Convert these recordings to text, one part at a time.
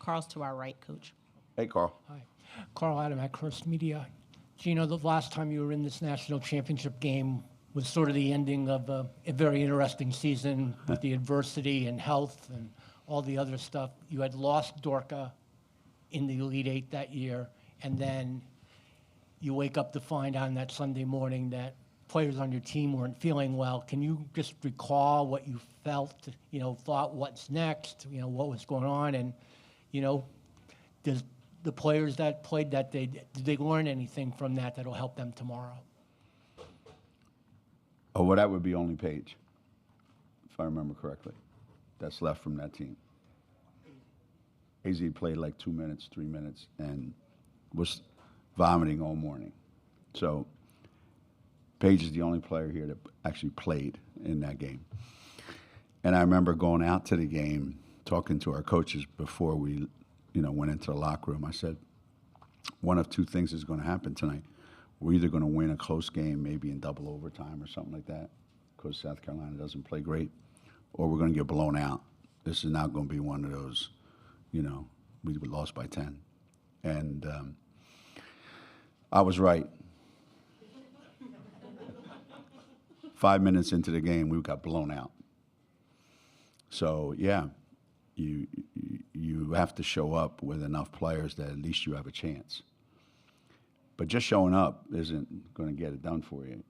Carl's to our right, Coach. Hey, Carl. Hi. Carl Adam at Curse Media. Gino, the last time you were in this national championship game was sort of the ending of a very interesting season with the adversity and health and all the other stuff. You had lost Dorka in the Elite Eight that year, and then you wake up to find on that Sunday morning that players on your team weren't feeling well. Can you just recall what you felt, thought what's next, what was going on, and, does the players that played that day, did they learn anything from that that'll help them tomorrow? Oh, well, that would be only Paige, if I remember correctly. That's left from that team. AZ played like 2 minutes, 3 minutes, and was vomiting all morning. So Paige is the only player here that actually played in that game. And I remember going out to the game, talking to our coaches before we, went into the locker room. I said, one of two things is going to happen tonight. We're either going to win a close game, maybe in double overtime or something like that, because South Carolina doesn't play great, or we're going to get blown out. This is not going to be one of those, we lost by 10. And I was right. 5 minutes into the game, we got blown out. So, yeah, you have to show up with enough players that at least you have a chance. But just showing up isn't going to get it done for you,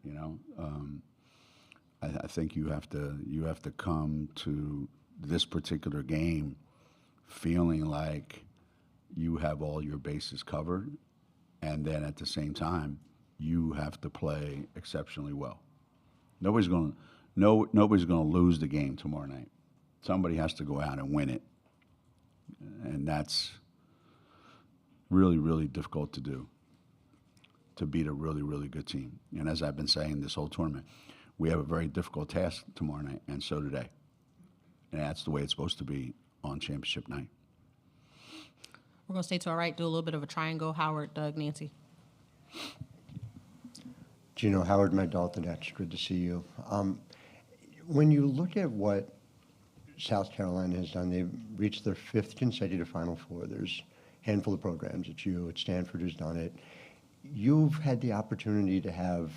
I think you have to come to this particular game feeling like you have all your bases covered, and then at the same time, you have to play exceptionally well. Nobody's going to lose the game tomorrow night. Somebody has to go out and win it, and that's really, really difficult to do, to beat a really, really good team. And as I've been saying this whole tournament, we have a very difficult task tomorrow night, and so do they. And that's the way it's supposed to be on championship night. We're going to stay to our right, do a little bit of a triangle. Howard, Doug, Nancy. Gino, Howard, Med Dalton, it's good to see you. When you look at what South Carolina has done, they've reached their 5th consecutive Final Four. There's a handful of programs. It's you, it's Stanford who's done it. You've had the opportunity to have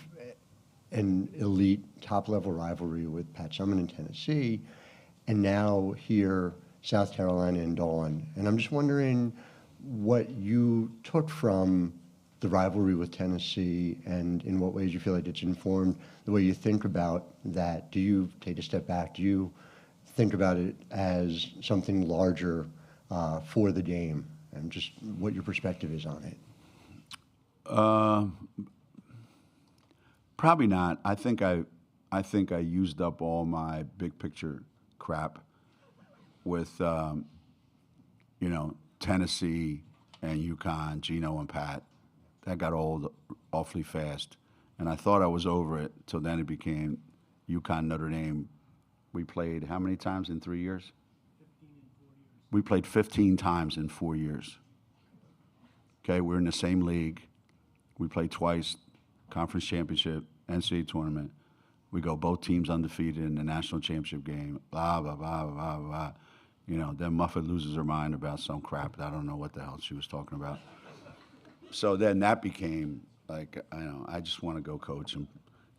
an elite top-level rivalry with Pat Summitt in Tennessee, and now here, South Carolina and Dawn. And I'm just wondering what you took from the rivalry with Tennessee and in what ways you feel like it's informed the way you think about that. Do you take a step back? Do you think about it as something larger for the game, and just what your perspective is on it? Probably not. I think I used up all my big picture crap with Tennessee and UConn, Gino and Pat. That got old awfully fast, and I thought I was over it till then it became UConn Notre Dame. We played how many times in 3 years? 15 in 4 years. We played 15 times in 4 years. Okay, we're in the same league. We played twice, conference championship, NCAA tournament. We go both teams undefeated in the national championship game, blah, blah, blah, blah, blah. Then Muffet loses her mind about some crap that I don't know what the hell she was talking about. So then that became like, I just want to go coach and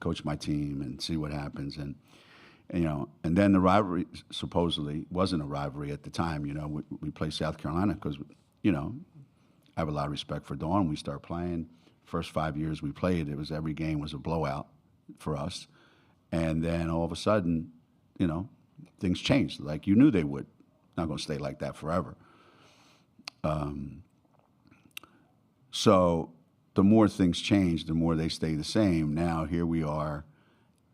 coach my team and see what happens. And then the rivalry supposedly wasn't a rivalry at the time. We play South Carolina because, I have a lot of respect for Dawn. We start playing. First 5 years we played, every game was a blowout for us. And then all of a sudden, things changed like you knew they would. Not going to stay like that forever. So the more things change, the more they stay the same. Now here we are,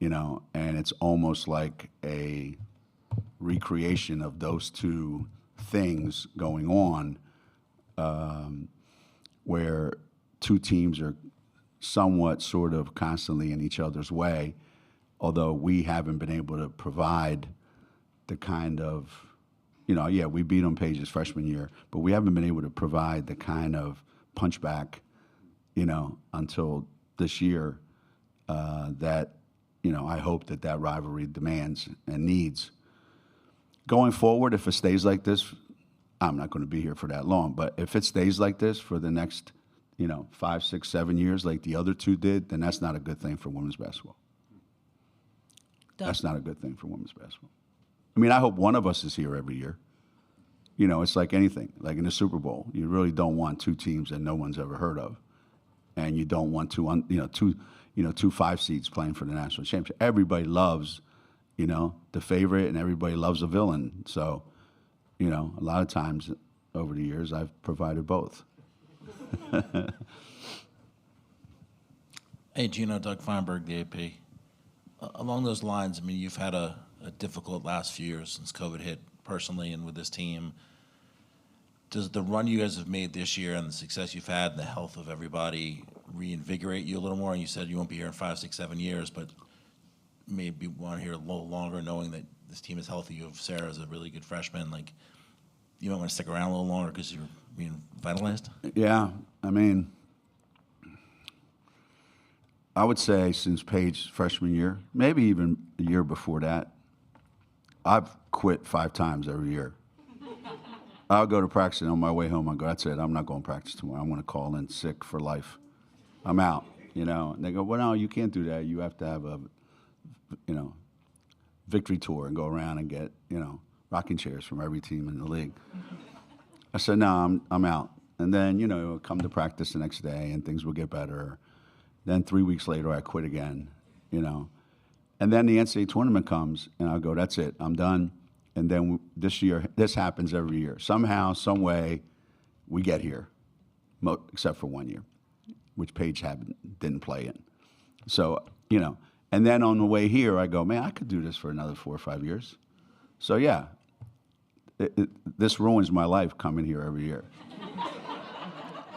and it's almost like a recreation of those two things going on, where two teams are somewhat sort of constantly in each other's way, although we haven't been able to provide the kind of, we beat them Paige's freshman year, but we haven't been able to provide the kind of punchback, until this year that, I hope that rivalry demands and needs. Going forward, if it stays like this, I'm not going to be here for that long. But if it stays like this for the next, 5, 6, 7 years, like the other two did, then that's not a good thing for women's basketball. Doug. That's not a good thing for women's basketball. I mean, I hope one of us is here every year. It's like anything, like in the Super Bowl. You really don't want two teams that no one's ever heard of, and you don't want two 5 seeds playing for the national championship. Everybody loves, the favorite, and everybody loves a villain. So, a lot of times over the years, I've provided both. Hey, Gino, Doug Feinberg, the AP. Along those lines, I mean, you've had a difficult last few years since COVID hit personally and with this team. Does the run you guys have made this year and the success you've had and the health of everybody reinvigorate you a little more? And you said you won't be here in 5, 6, 7 years, but maybe want to hear a little longer knowing that this team is healthy. You have Sarah as a really good freshman. Like, you might want to stick around a little longer because you're being vitalized? Yeah, I mean, I would say since Paige's freshman year, maybe even a year before that, I've quit 5 times every year. I'll go to practice, and on my way home, I go, that's it, I'm not going to practice tomorrow. I'm going to call in sick for life. I'm out, And they go, well, no, you can't do that. You have to have a, victory tour and go around and get, rocking chairs from every team in the league. I said, no, I'm out. And then, come to practice the next day, and things will get better. Then 3 weeks later, I quit again, And then the NCAA tournament comes, and I'll go, that's it, I'm done. And then this year, this happens every year. Somehow, some way, we get here, except for 1 year, which Paige didn't play in. So, and then on the way here, I go, man, I could do this for another 4 or 5 years. So, yeah, this ruins my life coming here every year.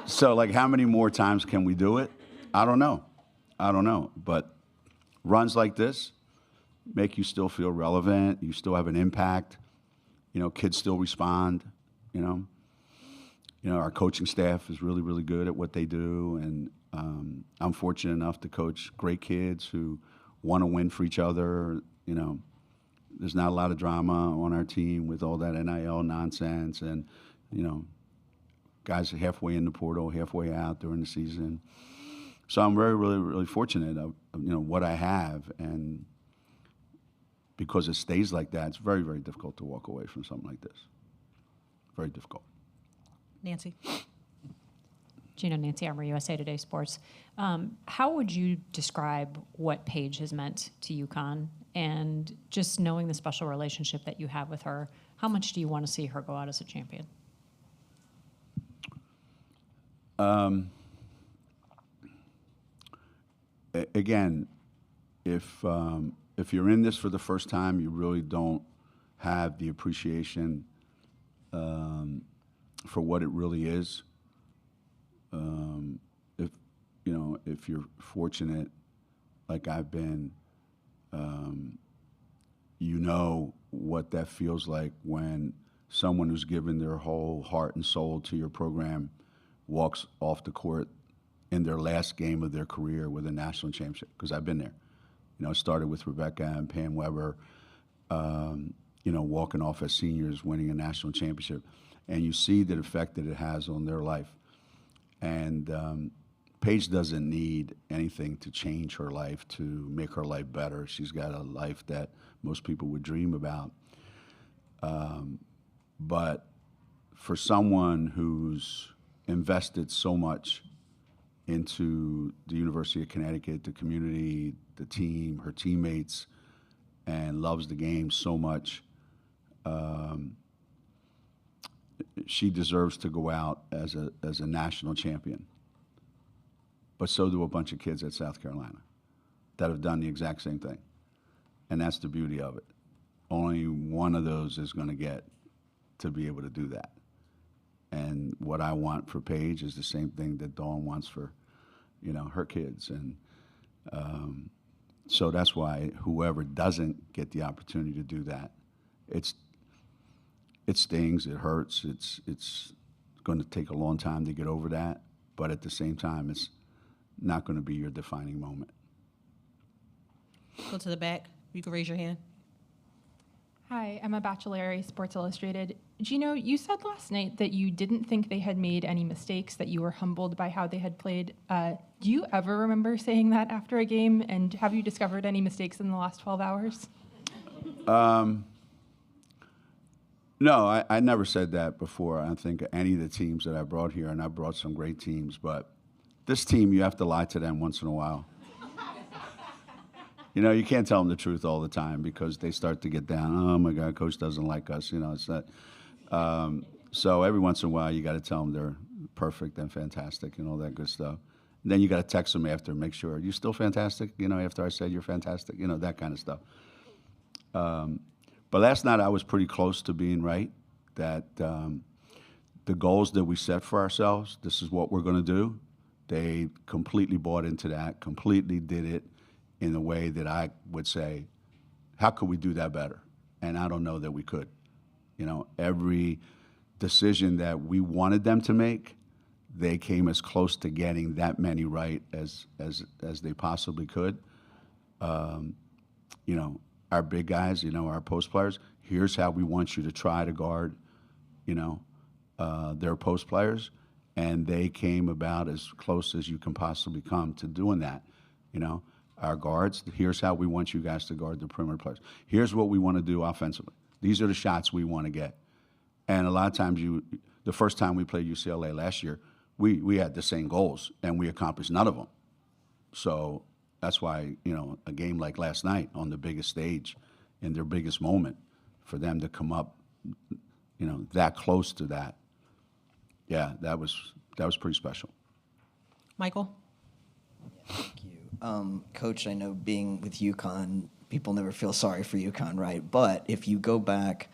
So, like, how many more times can we do it? I don't know. But runs like this make you still feel relevant. You still have an impact. Kids still respond. Our coaching staff is really, really good at what they do. And I'm fortunate enough to coach great kids who want to win for each other. There's not a lot of drama on our team with all that NIL nonsense. And, guys are halfway in the portal, halfway out during the season. So I'm very, really, really fortunate of what I have, and because it stays like that, it's very, very difficult to walk away from something like this. Very difficult. Nancy. Gino, Nancy Armour, USA Today Sports. How would you describe what Paige has meant to UConn, and just knowing the special relationship that you have with her, how much do you want to see her go out as a champion? Again, if you're in this for the first time, you really don't have the appreciation for what it really is. If you're fortunate, like I've been, what that feels like when someone who's given their whole heart and soul to your program walks off the court in their last game of their career with a national championship, because I've been there. It started with Rebecca and Pam Weber, walking off as seniors, winning a national championship. And you see the effect that it has on their life. And Paige doesn't need anything to change her life, to make her life better. She's got a life that most people would dream about. But for someone who's invested so much into the University of Connecticut, the community, the team, her teammates, and loves the game so much, she deserves to go out as a national champion. But so do a bunch of kids at South Carolina that have done the exact same thing. And that's the beauty of it. Only one of those is going to get to be able to do that. And what I want for Paige is the same thing that Dawn wants for, her kids. And so that's why whoever doesn't get the opportunity to do that, it stings, it hurts, it's going to take a long time to get over that. But at the same time, it's not going to be your defining moment. Go to the back. You can raise your hand. Hi, Emma Bachelari, Sports Illustrated. Gino, you said last night that you didn't think they had made any mistakes, that you were humbled by how they had played. Do you ever remember saying that after a game? And have you discovered any mistakes in the last 12 hours? No, I never said that before. I think any of the teams that I brought here, and I brought some great teams, but this team, you have to lie to them once in a while. You know, you can't tell them the truth all the time because they start to get down. Oh my God, coach doesn't like us. You know, it's not. So every once in a while, you got to tell them they're perfect and fantastic and all that good stuff. And then you got to text them after and make sure you're still fantastic. You know, after I said you're fantastic. You know, that kind of stuff. But last night I was pretty close to being right. That the goals that we set for ourselves, this is what we're going to do. They completely bought into that. Completely did it in a way that I would say, how could we do that better? And I don't know that we could. You know, every decision that we wanted them to make, they came as close to getting that many right as they possibly could. You know, our big guys, you know, our post players, here's how we want you to try to guard, you know, their post players. And they came about as close as you can possibly come to doing that, you know. Our guards, here's how we want you guys to guard the perimeter players. Here's what we want to do offensively. These are the shots we want to get. And a lot of times the first time we played UCLA last year, we had the same goals, and we accomplished none of them. So that's why, you know, a game like last night on the biggest stage, in their biggest moment, for them to come up, you know, that close to that, yeah, that was pretty special. Michael? Thank you. Coach, I know being with UConn, people never feel sorry for UConn, right? But if you go back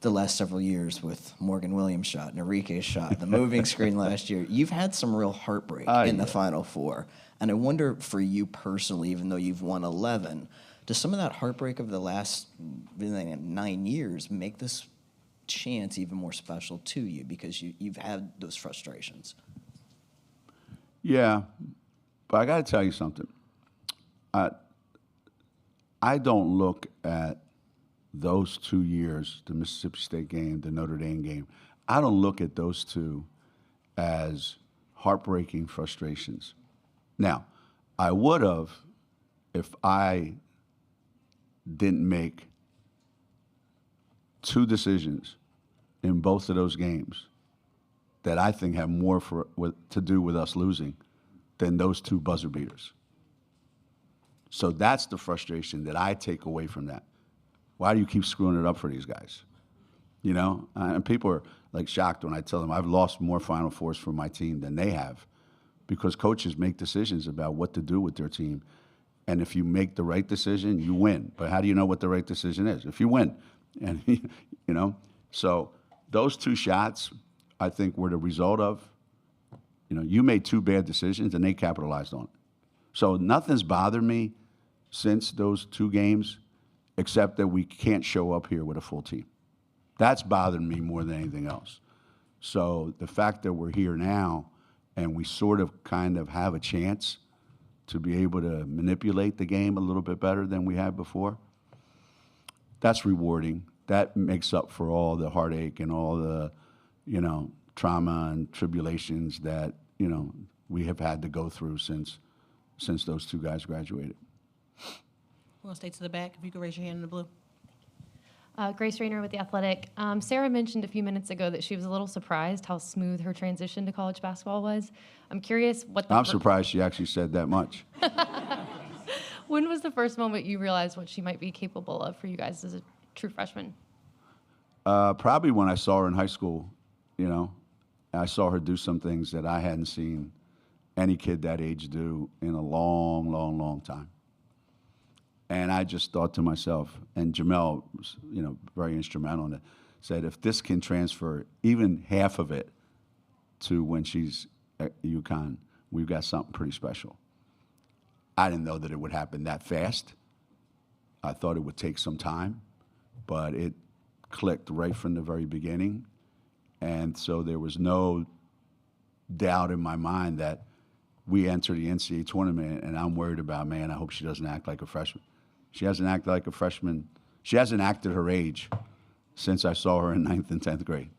the last several years with Morgan Williams' shot, Enrique's shot, the moving screen last year, you've had some real heartbreak in the Final Four. And I wonder for you personally, even though you've won 11, does some of that heartbreak of the last 9 years make this chance even more special to you because you've had those frustrations? Yeah, but I got to tell you something. I don't look at those 2 years, the Mississippi State game, the Notre Dame game, I don't look at those two as heartbreaking frustrations. Now, I would have if I didn't make two decisions in both of those games that I think have more to do with us losing than those two buzzer beaters. So that's the frustration that I take away from that. Why do you keep screwing it up for these guys? You know, and people are like shocked when I tell them I've lost more Final Fours for my team than they have, because coaches make decisions about what to do with their team. And if you make the right decision, you win. But how do you know what the right decision is? If you win. And, you know, so those two shots, I think, were the result of, you know, you made two bad decisions and they capitalized on it. So nothing's bothered me since those two games, except that we can't show up here with a full team. That's bothered me more than anything else. So the fact that we're here now and we sort of kind of have a chance to be able to manipulate the game a little bit better than we had before, that's rewarding. That makes up for all the heartache and all the, you know, trauma and tribulations that, you know, we have had to go through since those two guys graduated. We'll stay to the back. If you could raise your hand in the blue. Grace Rayner with The Athletic. Sarah mentioned a few minutes ago that she was a little surprised how smooth her transition to college basketball was. I'm curious what I'm surprised she actually said that much. When was the first moment you realized what she might be capable of for you guys as a true freshman? Probably when I saw her in high school, you know. I saw her do some things that I hadn't seen any kid that age do in a long, long, long time. And I just thought to myself, and Jamel was, you know, very instrumental in it, said if this can transfer even half of it to when she's at UConn, we've got something pretty special. I didn't know that it would happen that fast. I thought it would take some time, but it clicked right from the very beginning. And so there was no doubt in my mind that we enter the NCAA tournament, and I'm worried about, man, I hope she doesn't act like a freshman. She hasn't acted like a freshman She hasn't acted her age since I saw her in 9th and 10th grade.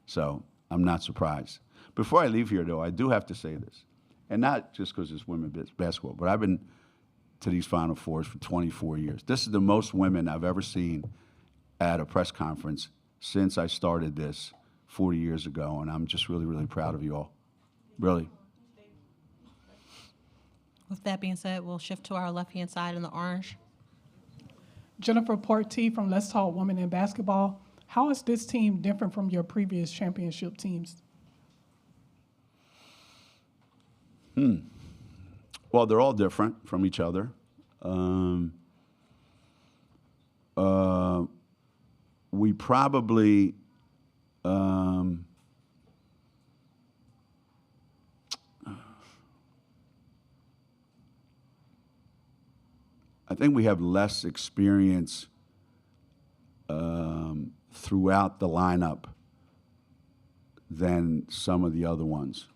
So I'm not surprised. Before I leave here, though, I do have to say this, and not just because it's women's basketball, but I've been to these Final Fours for 24 years. This is the most women I've ever seen at a press conference since I started this 40 years ago, and I'm just really, really proud of you all. Really. With that being said, we'll shift to our left-hand side in the orange. Jennifer Porty from Let's Talk Women in Basketball. How is this team different from your previous championship teams? Well, they're all different from each other. We probably I think we have less experience throughout the lineup than some of the other ones.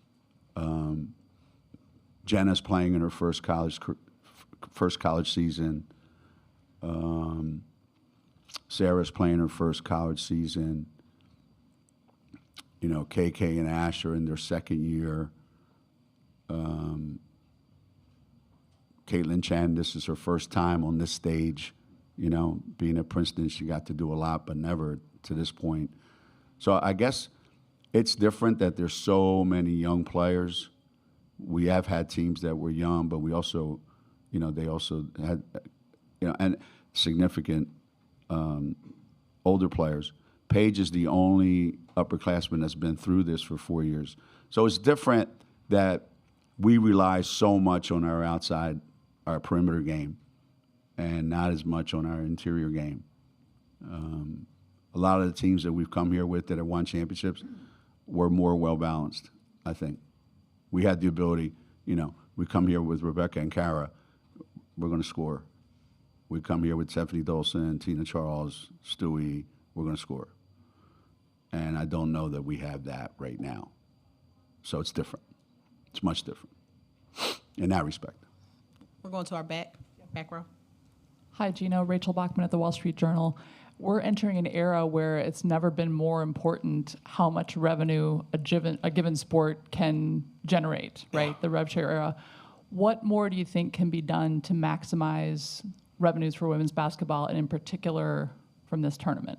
Jenna's playing in her first college season. Sarah's playing her first college season. You know, KK and Ash are in their second year. Caitlin Chan, this is her first time on this stage. You know, being at Princeton, she got to do a lot, but never to this point. So I guess it's different that there's so many young players. We have had teams that were young, but we also, you know, they also had, you know, and significant older players. Paige is the only upperclassman that's been through this for 4 years. So it's different that we rely so much on our perimeter game, and not as much on our interior game. A lot of the teams that we've come here with that have won championships were more well-balanced, I think. We had the ability, you know, we come here with Rebecca and Kara, we're going to score. We come here with Stephanie Dolson, Tina Charles, Stewie, we're going to score. And I don't know that we have that right now. So it's different. It's much different in that respect. We're going to our back row. Hi, Gino. Rachel Bachman at the Wall Street Journal. We're entering an era where it's never been more important how much revenue a given sport can generate, right? The rev share era. What more do you think can be done to maximize revenues for women's basketball, and in particular from this tournament?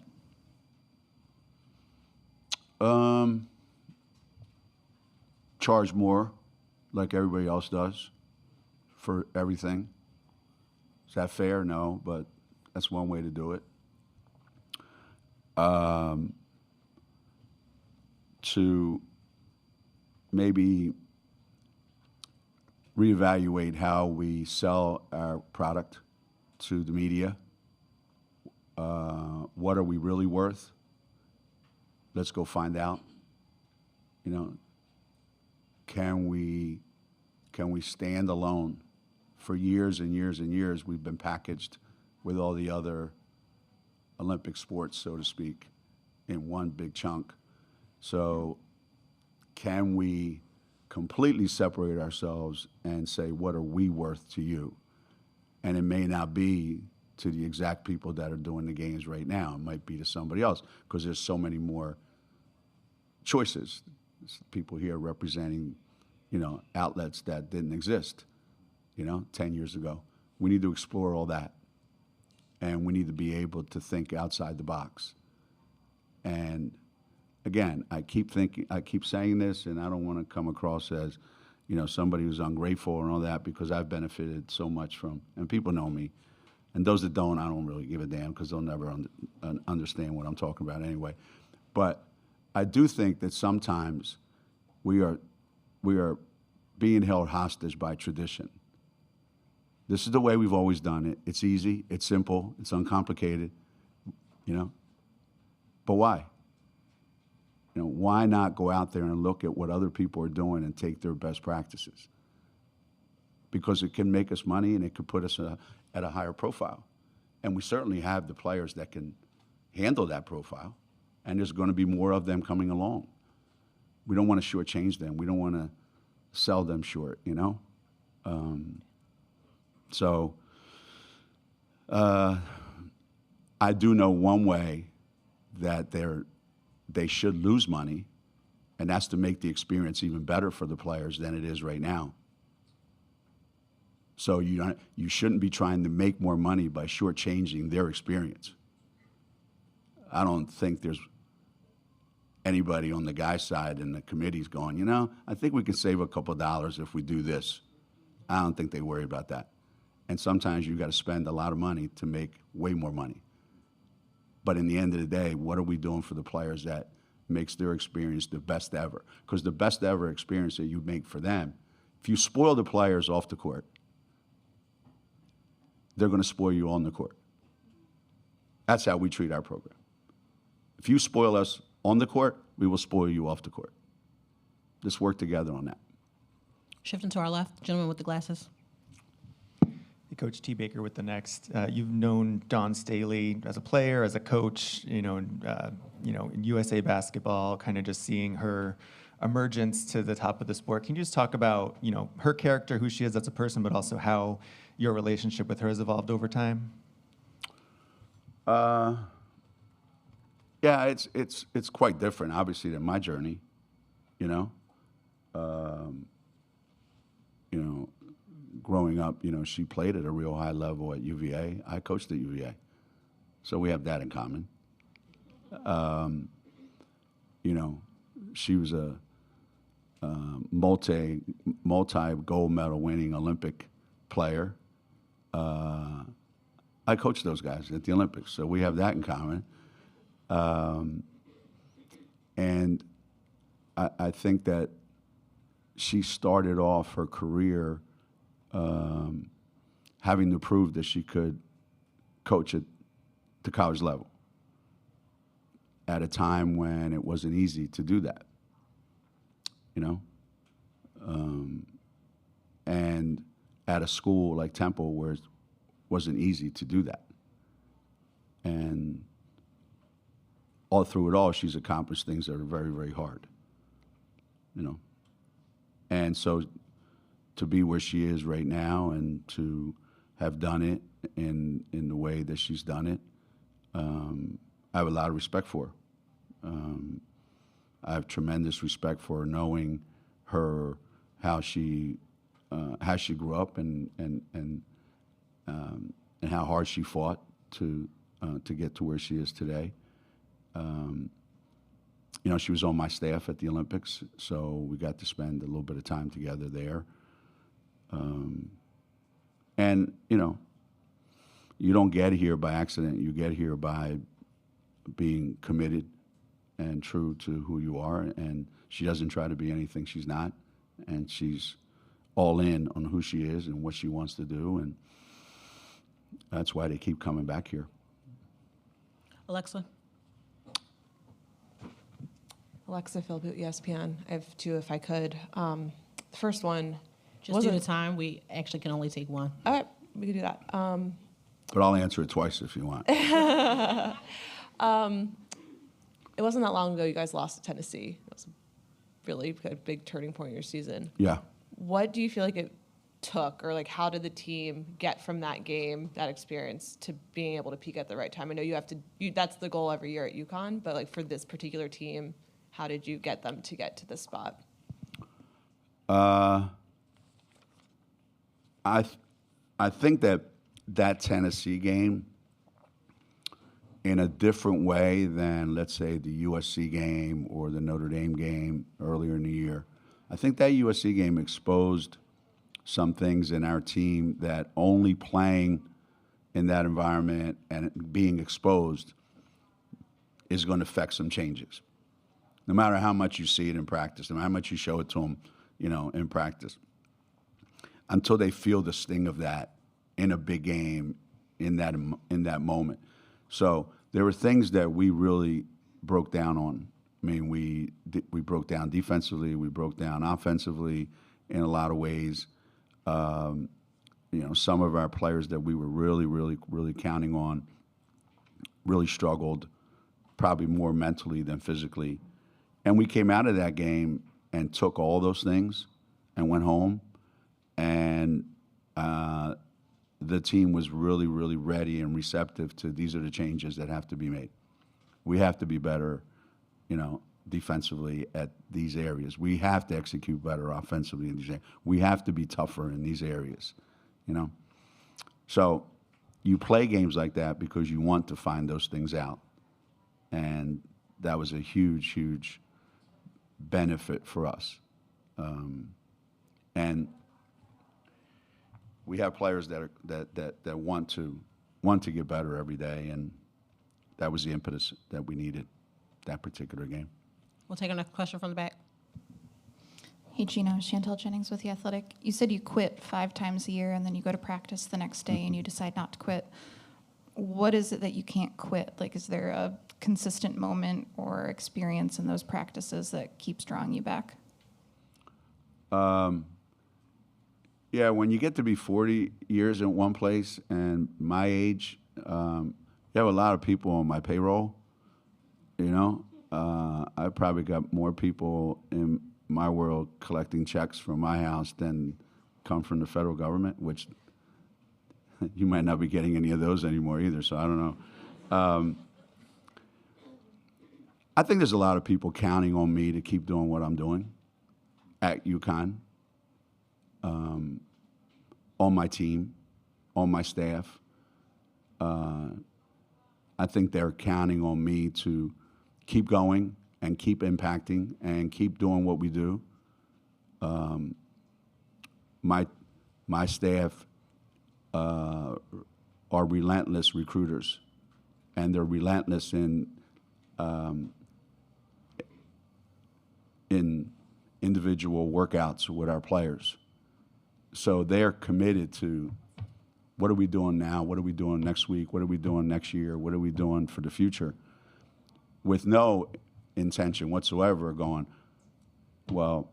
Charge more, like everybody else does, for everything. Is that fair? No, but that's one way to do it. To maybe reevaluate how we sell our product to the media. What are we really worth? Let's go find out. You know, can we stand alone? For years and years and years, we've been packaged with all the other Olympic sports, so to speak, in one big chunk. So can we completely separate ourselves and say, what are we worth to you? And it may not be to the exact people that are doing the games right now. It might be to somebody else, because there's so many more choices. There's people here representing, you know, outlets that didn't exist, you know, 10 years ago. We need to explore all that. And we need to be able to think outside the box. And again, I keep saying this, and I don't want to come across as, you know, somebody who's ungrateful and all that, because I've benefited so much from, and people know me. And those that don't, I don't really give a damn, because they'll never understand what I'm talking about anyway. But I do think that sometimes we are being held hostage by tradition. This is the way we've always done it. It's easy, it's simple, it's uncomplicated, you know. But why? You know, why not go out there and look at what other people are doing and take their best practices? Because it can make us money, and it could put us at a higher profile. And we certainly have the players that can handle that profile, and there's going to be more of them coming along. We don't want to shortchange them. We don't want to sell them short, you know? I do know one way that they should lose money, and that's to make the experience even better for the players than it is right now. So you shouldn't be trying to make more money by shortchanging their experience. I don't think there's anybody on the guy's side in the committee's going, you know, I think we can save a couple of dollars if we do this. I don't think they worry about that. And sometimes you got to spend a lot of money to make way more money. But in the end of the day, what are we doing for the players that makes their experience the best ever? Because the best ever experience that you make for them, if you spoil the players off the court, they're going to spoil you on the court. That's how we treat our program. If you spoil us on the court, we will spoil you off the court. Let's work together on that. Shifting to our left, gentleman with the glasses. Hey, Coach T. Baker with the Next. You've known Don Staley as a player, as a coach, in USA basketball, kind of just seeing her emergence to the top of the sport. Can you just talk about, her character, who she is as a person, but also how your relationship with her has evolved over time? Yeah, it's quite different, obviously, than my journey, growing up, she played at a real high level at UVA. I coached at UVA. So we have that in common. She was a multi gold medal winning Olympic player. I coached those guys at the Olympics, so we have that in common. And I think that she started off her career having to prove that she could coach at the college level at a time when it wasn't easy to do that, and at a school like Temple where it wasn't easy to do that. And all through it all, she's accomplished things that are very, very hard, And so to be where she is right now and to have done it in the way that she's done it, I have a lot of respect for her. I have tremendous respect for her, knowing her, how she grew up and how hard she fought to get to where she is today. She was on my staff at the Olympics, so we got to spend a little bit of time together there. And, you don't get here by accident. You get here by being committed and true to who you are. And she doesn't try to be anything she's not. And she's all in on who she is and what she wants to do. And that's why they keep coming back here. Alexa. Alexa Philbut, ESPN. I have two, if I could. The first one. Just due to time, we actually can only take one. All right, we can do that. But I'll answer it twice if you want. It wasn't that long ago you guys lost to Tennessee. It was a really big turning point in your season. Yeah. What do you feel like it took, or how did the team get from that game, that experience, to being able to peak at the right time? I know you have to. That's the goal every year at UConn, but for this particular team, how did you get them to get to this spot? I think that Tennessee game, in a different way than, let's say, the USC game or the Notre Dame game earlier in the year, I think that USC game exposed some things in our team that only playing in that environment and being exposed is going to affect some changes. No matter how much you see it in practice, no matter how much you show it to them, in practice, until they feel the sting of that in a big game in that moment. So there were things that we really broke down on. I mean, we broke down defensively, we broke down offensively in a lot of ways. Some of our players that we were really, really, really counting on really struggled, probably more mentally than physically. And we came out of that game and took all those things and went home. And the team was really, really ready and receptive to these are the changes that have to be made. We have to be better, defensively at these areas. We have to execute better offensively in these areas. We have to be tougher in these areas, So you play games like that because you want to find those things out. And that was a huge, huge benefit for us. And we have players that want to get better every day, and that was the impetus that we needed that particular game. We'll take our next question from the back. Hey, Gino, Chantel Jennings with The Athletic. You said you quit 5 times a year and then you go to practice the next day and you decide not to quit. What is it that you can't quit? Like, is there a consistent moment or experience in those practices that keeps drawing you back? Yeah, when you get to be 40 years in one place and my age, you have a lot of people on my payroll, I probably got more people in my world collecting checks from my house than come from the federal government, which you might not be getting any of those anymore either, so I don't know. I think there's a lot of people counting on me to keep doing what I'm doing at UConn, on my team, on my staff. I think they're counting on me to keep going and keep impacting and keep doing what we do. My staff are relentless recruiters, and they're relentless in individual workouts with our players. So they're committed to what are we doing now, what are we doing next week, what are we doing next year, what are we doing for the future, with no intention whatsoever going, well,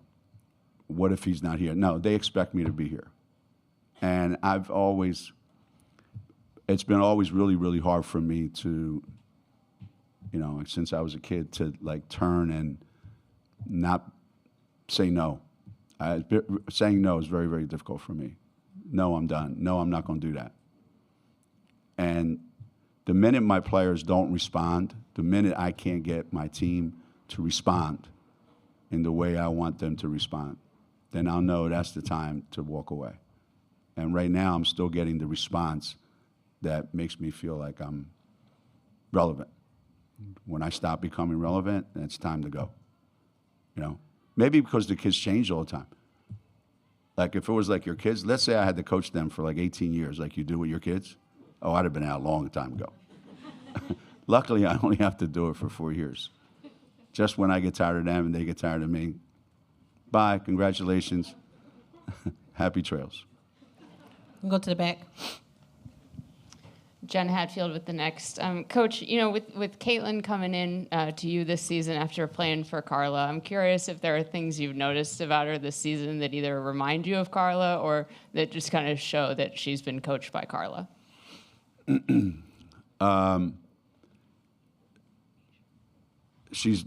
what if he's not here? No, they expect me to be here. And it's been always really, really hard for me to, since I was a kid, to turn and not say no. Saying no is very, very difficult for me. No, I'm done. No, I'm not going to do that. And the minute my players don't respond, the minute I can't get my team to respond in the way I want them to respond, then I'll know that's the time to walk away. And right now, I'm still getting the response that makes me feel like I'm relevant. When I stop becoming relevant, then it's time to go. Maybe because the kids change all the time. Like if it was like your kids, let's say I had to coach them for 18 years like you do with your kids. Oh, I'd have been out a long time ago. Luckily, I only have to do it for 4 years. Just when I get tired of them and they get tired of me, bye, congratulations, happy trails. We'll go to the back. Jen Hatfield with the Next. Coach, with Caitlin coming in to you this season after playing for Carla, I'm curious if there are things you've noticed about her this season that either remind you of Carla or that just kind of show that she's been coached by Carla. She's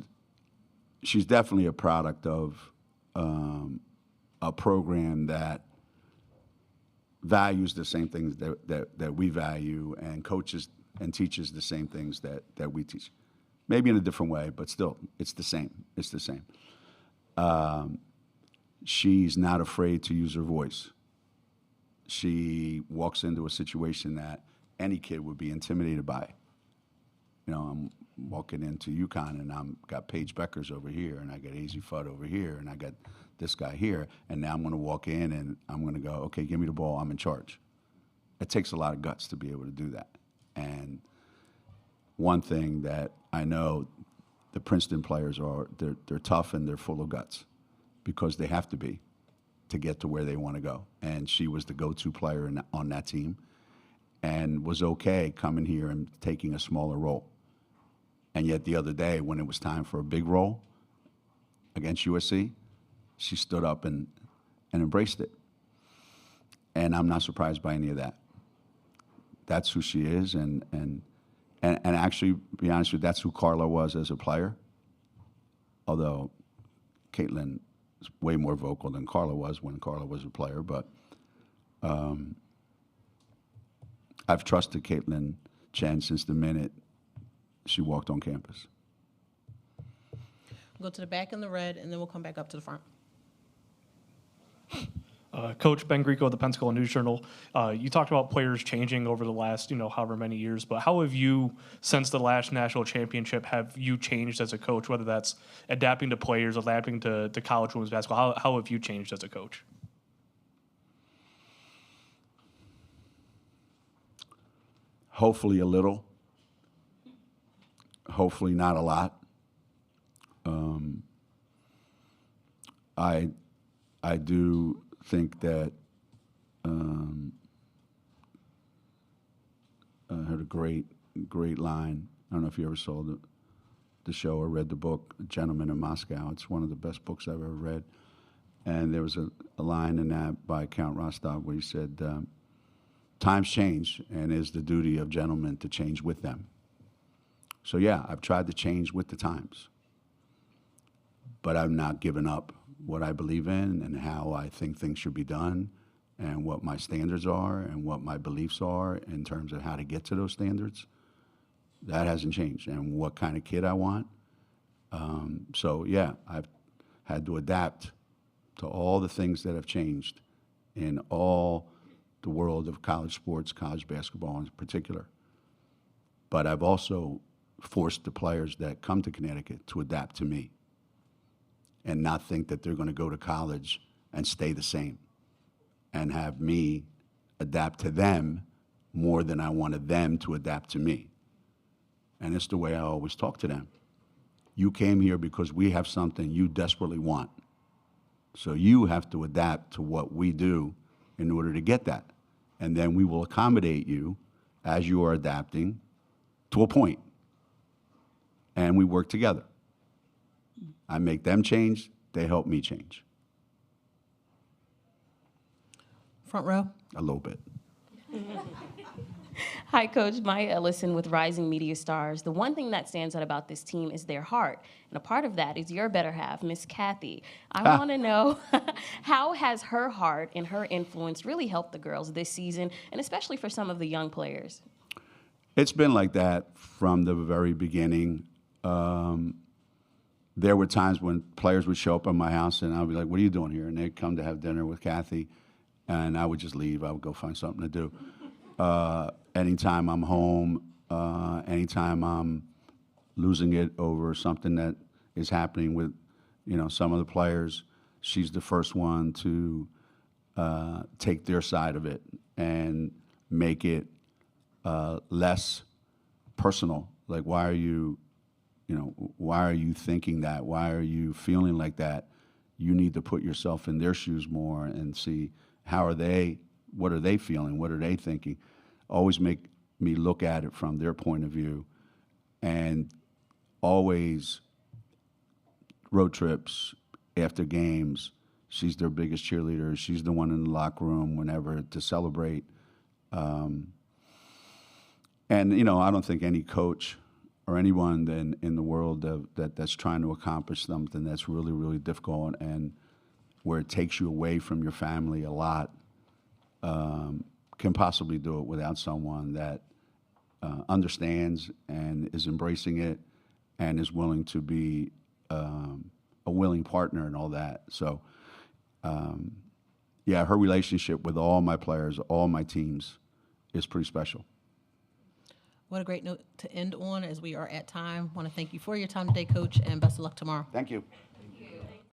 definitely a product of a program that values the same things that we value and coaches and teaches the same things that we teach. Maybe in a different way, but still, it's the same. It's the same. She's not afraid to use her voice. She walks into a situation that any kid would be intimidated by. I'm walking into UConn and I'm got Paige Beckers over here and I got AZ Fudd over here and I got this guy here, and now I'm going to walk in and I'm going to go, okay, give me the ball, I'm in charge. It takes a lot of guts to be able to do that. And one thing that I know the Princeton players are, they're tough and they're full of guts because they have to be to get to where they want to go. And she was the go-to player on that team and was okay coming here and taking a smaller role. And yet the other day when it was time for a big role against USC, she stood up and embraced it. And I'm not surprised by any of that. That's who she is, and actually, to be honest with you, that's who Carla was as a player. Although Caitlin is way more vocal than Carla was when Carla was a player, but I've trusted Caitlin Chen since the minute she walked on campus. Go to the back in the red, and then we'll come back up to the front. Coach Ben Greco of the Pensacola News Journal. You talked about players changing over the last, however many years, but how have you, since the last national championship, have you changed as a coach, whether that's adapting to players, adapting to college women's basketball? How have you changed as a coach? Hopefully a little. Hopefully not a lot. I do think that I heard a great line. I don't know if you ever saw the show or read the book, A Gentleman in Moscow. It's one of the best books I've ever read. And there was a line in that by Count Rostov where he said, times change, and it's the duty of gentlemen to change with them. So yeah, I've tried to change with the times, but I've not given up what I believe in and how I think things should be done and what my standards are and what my beliefs are in terms of how to get to those standards. That hasn't changed, and what kind of kid I want. So yeah, I've had to adapt to all the things that have changed in all the world of college sports, college basketball in particular. But I've also forced the players that come to Connecticut to adapt to me and not think that they're going to go to college and stay the same, and have me adapt to them more than I wanted them to adapt to me. And it's the way I always talk to them. You came here because we have something you desperately want. So you have to adapt to what we do in order to get that. And then we will accommodate you as you are adapting to a point. And we work together. I make them change, they help me change. Front row. A little bit. Hi, Coach. Maya Ellison with Rising Media Stars. The one thing that stands out about this team is their heart. And a part of that is your better half, Miss Kathy. I want to know, how has her heart and her influence really helped the girls this season, and especially for some of the young players? It's been like that from the very beginning. There were times when players would show up at my house and I'd be like, what are you doing here? And they'd come to have dinner with Kathy, and I would just leave. I would go find something to do. Anytime I'm home, anytime I'm losing it over something that is happening with, some of the players, she's the first one to take their side of it and make it less personal. Like, why are you thinking that? Why are you feeling like that? You need to put yourself in their shoes more and see what are they feeling? What are they thinking? Always make me look at it from their point of view, and always road trips, after games, she's their biggest cheerleader. She's the one in the locker room whenever to celebrate. And, I don't think any coach or anyone in the world that's trying to accomplish something that's really, really difficult and where it takes you away from your family a lot, can possibly do it without someone that understands and is embracing it and is willing to be a willing partner and all that. So, her relationship with all my players, all my teams, is pretty special. What a great note to end on as we are at time. I want to thank you for your time today, Coach, and best of luck tomorrow. Thank you.